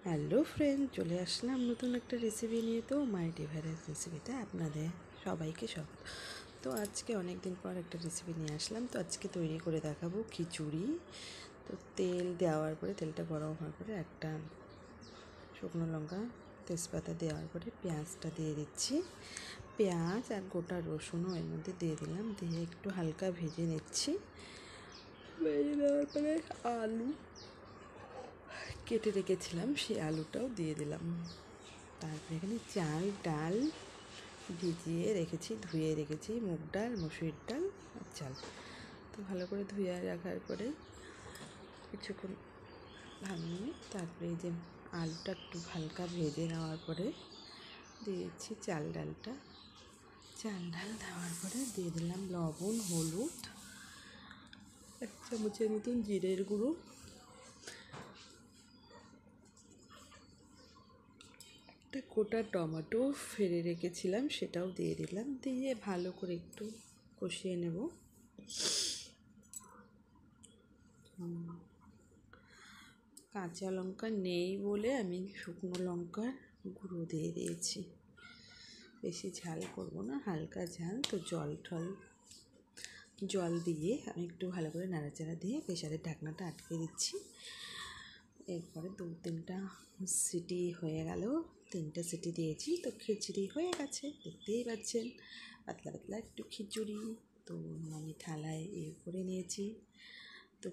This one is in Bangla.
হ্যালো ফ্রেন্ড, চলে আসলাম নতুন একটা রেসিপি নিয়ে। তো মাই ডিভাইস রেসিপিতে আপনাদের সবাইকে স্বাগত। তো আজকে অনেক দিন পর একটা রেসিপি নিয়ে আসলাম। তো আজকে তৈরি করে দেখাবো খিচুড়ি। তো তেল দেওয়ার পরে, তেলটা গরম হওয়ার পরে একটা শুকনো লঙ্কা, তেজপাতা দেওয়ার পরে পেঁয়াজটা দিয়ে দিচ্ছি। পেঁয়াজ আর গোটা রসুনও এর মধ্যে দিয়ে দিলাম, দিয়ে একটু হালকা ভেজে নিচ্ছি। ভেজে দেওয়ার পরে আলু কেটে রেখেছিলাম, সেই আলুটাও দিয়ে দিলাম। তারপরে এখানে চাল ডাল ভিজিয়ে রেখেছি, ধুয়ে রেখেছি, মুগ ডাল, মসুর ডাল আর চাল। তো ভালো করে ধুয়ে রাখার পরে কিছুক্ষণ ভাঙিয়ে তারপরে এই যে আলুটা একটু হালকা ভেজে নেওয়ার পরে দিয়ে দিচ্ছি চাল ডাল দেওয়ার পরে দিয়ে দিলাম লবণ, হলুদ, 1 চামচের মতন জিরের গুঁড়ো, একটা গোটা টমেটো ফেলে রেখেছিলাম সেটাও দিয়ে দিলাম, দিয়ে ভালো করে একটু কষিয়ে নেব। কাঁচা লঙ্কা নেই বলে আমি শুকনো লঙ্কার গুঁড়ো দিয়ে দিয়েছি। বেশি ঝাল করব না, হালকা ঝাল। তো জল দিয়ে আমি একটু ভালো করে নাড়াচাড়া দিয়ে প্রেসারের ঢাকনাটা আটকে দিচ্ছি। এরপরে 2-3টা সিটি হয়ে গেল, 3টে সিটি দিয়েছি। তো খিচুড়ি হয়ে গেছে, দেখতেই পাচ্ছেন, পাতলা পাতলা একটু খিচুড়ি। তো আমি থালায় করে নিয়েছি। তো